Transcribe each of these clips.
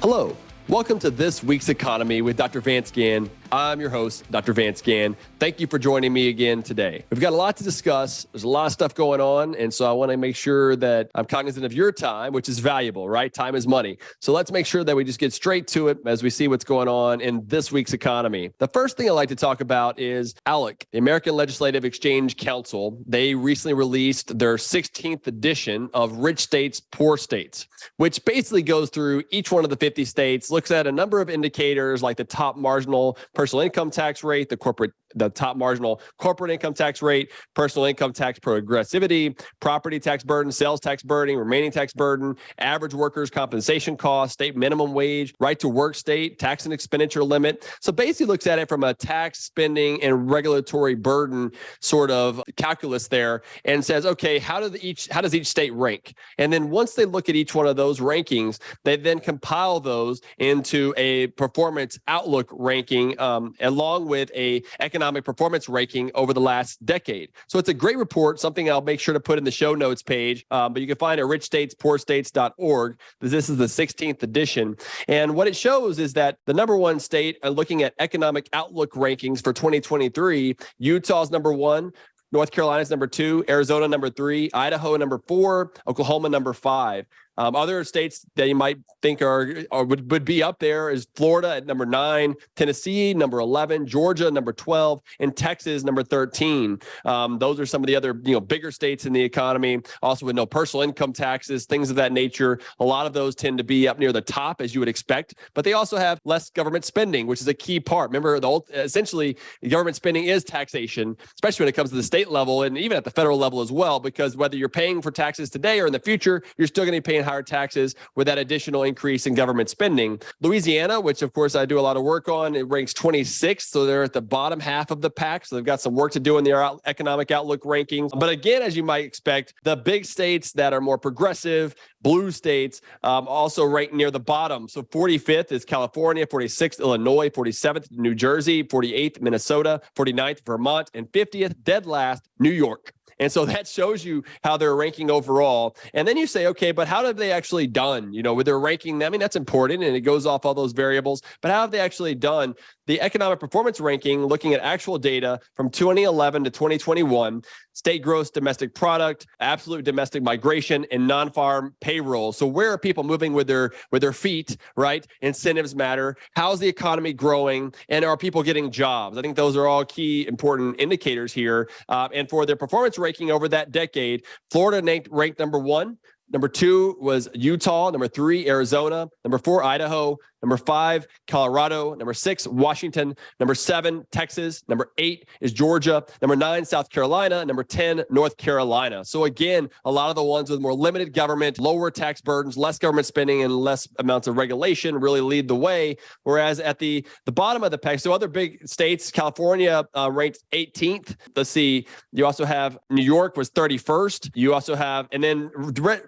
Hello, welcome to this week's Economy with Dr. Vance Ginn. I'm your host, Dr. Vance Ginn. Thank you for joining me again today. We've got a lot to discuss. There's a lot of stuff going on, and so I want to make sure that I'm cognizant of your time, which is valuable, right? Time is money. So let's make sure that we just get straight to it as we see what's going on in this week's economy. The first thing I'd like to talk about is ALEC, the American Legislative Exchange Council. They recently released their 16th edition of Rich States, Poor States, which basically goes through each one of the 50 states, looks at a number of indicators like the top marginal personal income tax rate, the top marginal corporate income tax rate, personal income tax progressivity, property tax burden, sales tax burden, remaining tax burden, average workers' compensation cost, state minimum wage, right to work state, tax and expenditure limit. So basically looks at it from a tax, spending, and regulatory burden sort of calculus there and says, okay, how does each state rank? And then once they look at each one of those rankings, they then compile those into a performance outlook ranking along with a economic performance ranking over the last decade. So it's a great report, something I'll make sure to put in the show notes page, but you can find it at richstatespoorstates.org. This is the 16th edition. And what it shows is that the number one state, looking at economic outlook rankings for 2023, Utah's number one, North Carolina's number two, Arizona number three, Idaho number four, Oklahoma number five. Other states that you might think would be up there is Florida at number 9, Tennessee number 11, Georgia number 12, and Texas number 13. Those are some of the other bigger states in the economy. Also with no personal income taxes, things of that nature. A lot of those tend to be up near the top, as you would expect. But they also have less government spending, which is a key part. Remember, essentially, government spending is taxation, especially when it comes to the state level and even at the federal level as well. Because whether you're paying for taxes today or in the future, you're still going to be paying higher taxes with that additional increase in government spending. Louisiana, which of course I do a lot of work on, it ranks 26th, so they're at the bottom half of the pack. So they've got some work to do in their economic outlook rankings. But again, as you might expect, the big states that are more progressive, blue states, also rank near the bottom. So 45th is California, 46th Illinois, 47th New Jersey, 48th Minnesota, 49th Vermont, and 50th, dead last, New York. And so that shows you how they're ranking overall. And then you say, okay, but how have they actually done, with their ranking? I mean, that's important and it goes off all those variables, but how have they actually done? The economic performance ranking, looking at actual data from 2011 to 2021, state gross domestic product, absolute domestic migration, and non-farm payroll. So where are people moving with their feet, right? Incentives matter. How's the economy growing? And are people getting jobs? I think those are all key important indicators here. And for their performance ranking over that decade, Florida ranked number 1. Number 2 was Utah. Number 3, Arizona. Number 4, Idaho. Number 5, Colorado. Number 6, Washington. Number 7, Texas. Number 8 is Georgia. Number 9, South Carolina. Number 10, North Carolina. So again, a lot of the ones with more limited government, lower tax burdens, less government spending, and less amounts of regulation really lead the way. Whereas at the bottom of the pack, so other big states, California ranked 18th. Let's see, you also have New York was 31st. You also have, and then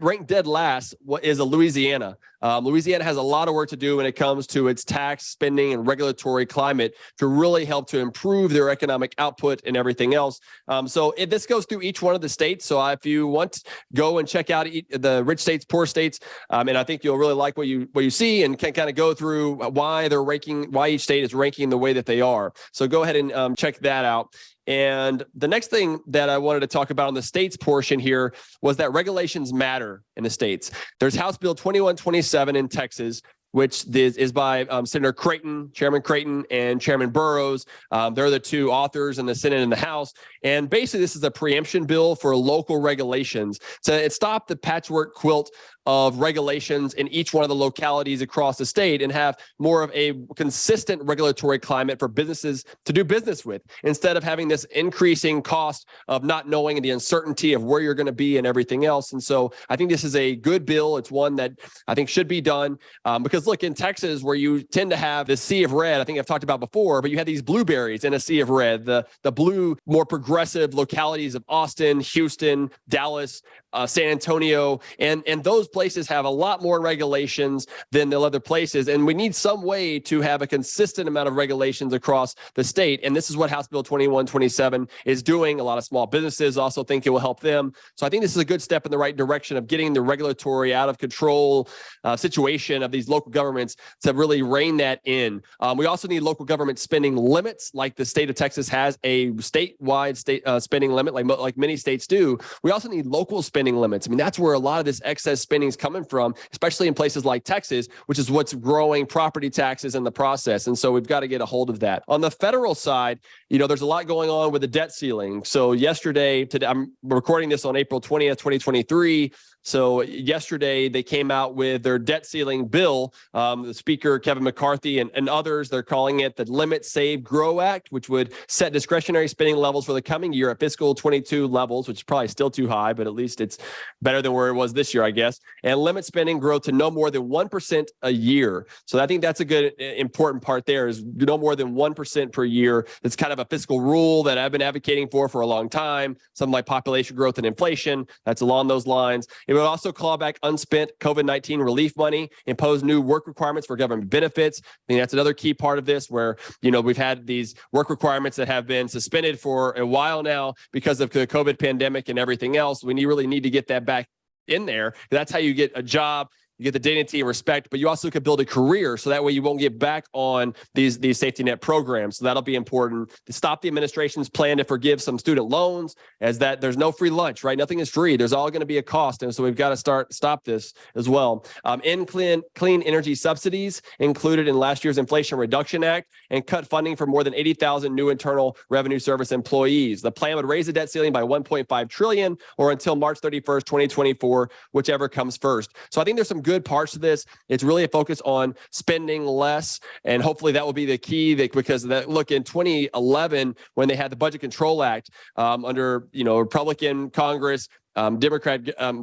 ranked dead last is Louisiana. Louisiana has a lot of work to do when it comes to its tax, spending, and regulatory climate to really help to improve their economic output and everything else. This goes through each one of the states. So if you want, go and check out the Rich States, Poor States, and I think you'll really like what you see and can kind of go through why each state is ranking the way that they are. So go ahead and check that out. And the next thing that I wanted to talk about on the states portion here was that regulations matter in the states. There's House Bill 2127 in Texas, which is by Senator Creighton, Chairman Creighton, and Chairman Burrows. They're the two authors in the Senate and the House. And basically, this is a preemption bill for local regulations. So it stopped the patchwork quilt of regulations in each one of the localities across the state and have more of a consistent regulatory climate for businesses to do business with, instead of having this increasing cost of not knowing the uncertainty of where you're going to be and everything else. And so I think this is a good bill. It's one that I think should be done because look, in Texas, where you tend to have the sea of red, I think I've talked about before, but you have these blueberries in a sea of red, the blue, more progressive localities of Austin, Houston, Dallas, San Antonio, and those places have a lot more regulations than the other places. And we need some way to have a consistent amount of regulations across the state. And this is what House Bill 2127 is doing. A lot of small businesses also think it will help them. So I think this is a good step in the right direction of getting the regulatory out of control situation of these local governments to really rein that in. We also need local government spending limits, like the state of Texas has a statewide spending limit, like many states do. We also need local spending limits. I mean, that's where a lot of this excess spending is coming from, especially in places like Texas, which is what's growing property taxes in the process. And so we've got to get a hold of that. On the federal side, there's a lot going on with the debt ceiling. So yesterday, I'm recording this on April 20th, 2023. So yesterday, they came out with their debt ceiling bill. The Speaker, Kevin McCarthy, and others, they're calling it the Limit, Save, Grow Act, which would set discretionary spending levels for the coming year at fiscal 22 levels, which is probably still too high, but at least it's better than where it was this year, I guess, and limit spending growth to no more than 1% a year. So I think that's a good, important part there is no more than 1% per year. It's kind of a fiscal rule that I've been advocating for a long time, something like population growth and inflation. That's along those lines. It would also claw back unspent COVID-19 relief money, impose new work requirements for government benefits. I think that's another key part of this where, we've had these work requirements that have been suspended for a while now because of the COVID pandemic and everything else. We really need to get that back in there. That's how you get a job. You get the dignity and respect, but you also could build a career so that way you won't get back on these safety net programs. So that'll be important to stop the administration's plan to forgive some student loans, as that there's no free lunch, right? Nothing is free. There's all going to be a cost. And so we've got to stop this as well. End clean energy subsidies included in last year's Inflation Reduction Act and cut funding for more than 80,000 new Internal Revenue Service employees. The plan would raise the debt ceiling by $1.5 trillion or until March 31st, 2024, whichever comes first. So I think there's some good parts to this. It's really a focus on spending less, and hopefully that will be the key. Because look, in 2011, when they had the Budget Control Act under Republican Congress, Democrat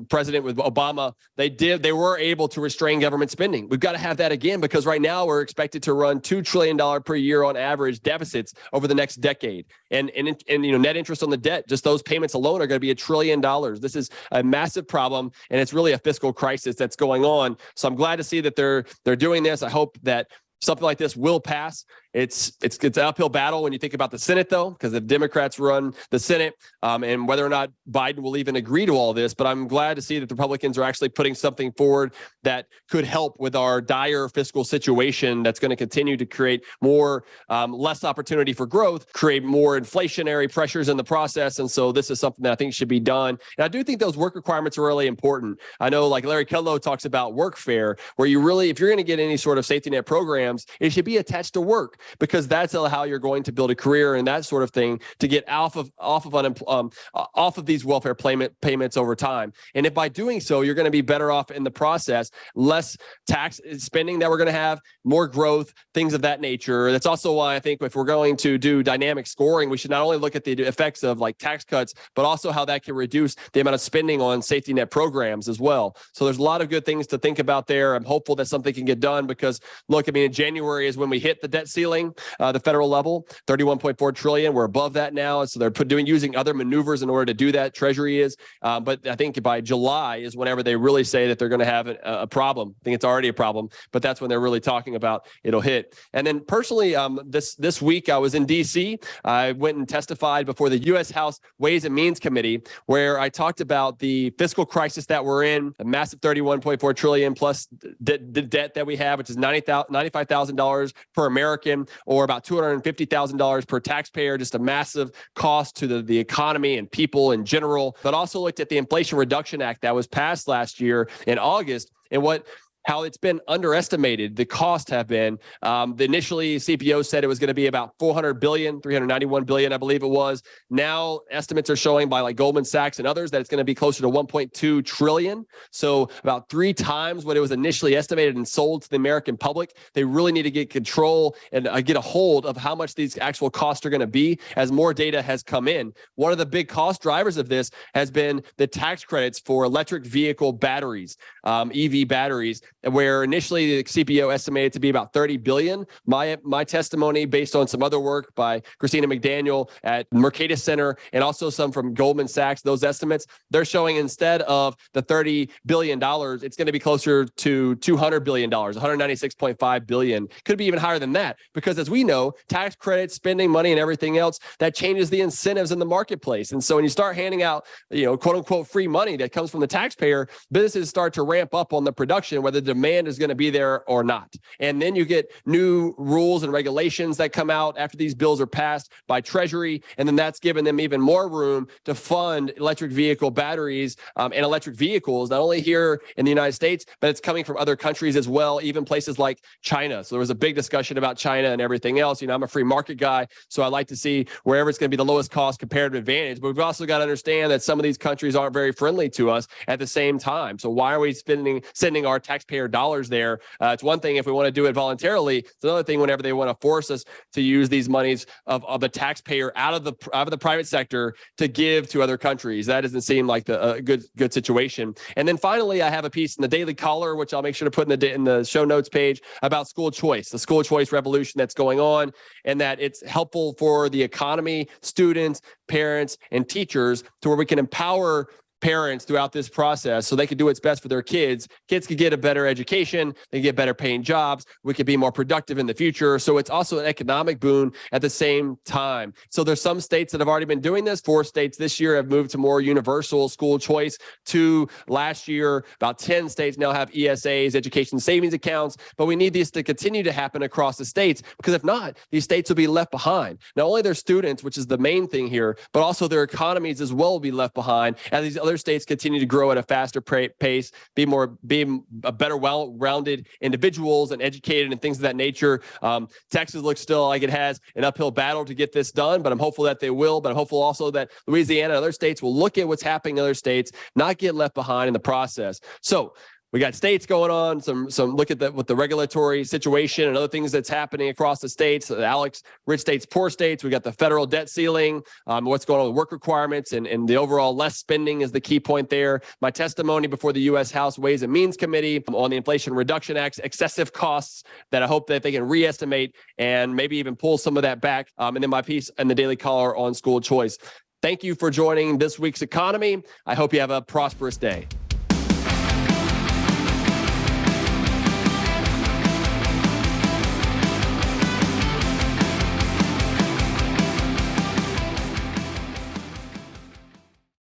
president with Obama, they were able to restrain government spending. We've got to have that again, because right now we're expected to run $2 trillion per year on average deficits over the next decade. And net interest on the debt, just those payments alone are going to be $1 trillion. This is a massive problem, and it's really a fiscal crisis that's going on. So I'm glad to see that they're doing this. I hope that something like this will pass. It's an uphill battle when you think about the Senate, though, because if Democrats run the Senate, and whether or not Biden will even agree to all this. But I'm glad to see that the Republicans are actually putting something forward that could help with our dire fiscal situation that's going to continue to create more, less opportunity for growth, create more inflationary pressures in the process. And so this is something that I think should be done. And I do think those work requirements are really important. I know, like Larry Kudlow talks about workfare, where you really, if you're going to get any sort of safety net programs, it should be attached to work, because that's how you're going to build a career and that sort of thing to get off of these welfare payments over time. And if by doing so, you're going to be better off in the process, less tax spending that we're going to have, more growth, things of that nature. That's also why I think if we're going to do dynamic scoring, we should not only look at the effects of like tax cuts, but also how that can reduce the amount of spending on safety net programs as well. So there's a lot of good things to think about there. I'm hopeful that something can get done, because look, I mean, in January is when we hit the debt ceiling, the federal level, $31.4 trillion. We're above that now. So they're using other maneuvers in order to do that. Treasury is, but I think by July is whenever they really say that they're going to have a problem. I think it's already a problem, but that's when they're really talking about it'll hit. And then personally, this week I was in D.C. I went and testified before the U.S. House Ways and Means Committee, where I talked about the fiscal crisis that we're in, a massive $31.4 trillion plus the debt that we have, which is $95,000 per American, or about $250,000 per taxpayer, just a massive cost to the economy and people in general. But also looked at the Inflation Reduction Act that was passed last year in August, and how it's been underestimated. The costs have been, initially CPO said it was going to be about $400 billion, $391 billion, I believe it was. Now estimates are showing by like Goldman Sachs and others that it's going to be closer to $1.2 trillion. So about 3 times what it was initially estimated and sold to the American public. They really need to get control and get a hold of how much these actual costs are going to be as more data has come in. One of the big cost drivers of this has been the tax credits for electric vehicle batteries, EV batteries, where initially the CPO estimated to be about $30 billion. My testimony, based on some other work by Christina McDaniel at Mercatus Center and also some from Goldman Sachs, those estimates, they're showing instead of the $30 billion, it's going to be closer to $200 billion, $196.5 billion. Could be even higher than that, because as we know, tax credits, spending money, and everything else, that changes the incentives in the marketplace. And so when you start handing out, quote unquote, free money that comes from the taxpayer, businesses start to ramp up on the production, whether demand is going to be there or not. And then you get new rules and regulations that come out after these bills are passed by Treasury. And then that's given them even more room to fund electric vehicle batteries and electric vehicles, not only here in the United States, but it's coming from other countries as well, even places like China. So there was a big discussion about China and everything else. I'm a free market guy, so I like to see wherever it's going to be the lowest cost comparative advantage. But we've also got to understand that some of these countries aren't very friendly to us at the same time. So why are we sending our taxpayer dollars there? It's one thing if we want to do it voluntarily. It's another thing whenever they want to force us to use these monies of the taxpayer out of the private sector to give to other countries. That doesn't seem like a good situation. And then finally, I have a piece in the Daily Caller, which I'll make sure to put in the show notes page, about school choice, the school choice revolution that's going on, and that it's helpful for the economy, students, parents, and teachers to where we can empower parents throughout this process so they could do what's best for their kids. Kids could get a better education, they get better paying jobs, we could be more productive in the future. So it's also an economic boon at the same time. So there's some states that have already been doing this. 4 states this year have moved to more universal school choice. 2 last year, about 10 states now have ESAs, education savings accounts, but we need these to continue to happen across the states, because if not, these states will be left behind. Not only their students, which is the main thing here, but also their economies as well will be left behind as these other states continue to grow at a faster pace, be a better, well-rounded individuals and educated and things of that nature. Texas looks still like it has an uphill battle to get this done, but I'm hopeful that they will. But I'm hopeful also that Louisiana and other states will look at what's happening in other states, not get left behind in the process. So we got states going on, some look at with the regulatory situation and other things that's happening across the states, the ALEC, rich states, poor states. We got the federal debt ceiling, what's going on with work requirements, and the overall less spending is the key point there. My testimony before the U.S. House Ways and Means Committee on the Inflation Reduction Act's excessive costs that I hope that they can reestimate and maybe even pull some of that back. And then my piece in the Daily Caller on school choice. Thank you for joining this week's Economy. I hope you have a prosperous day.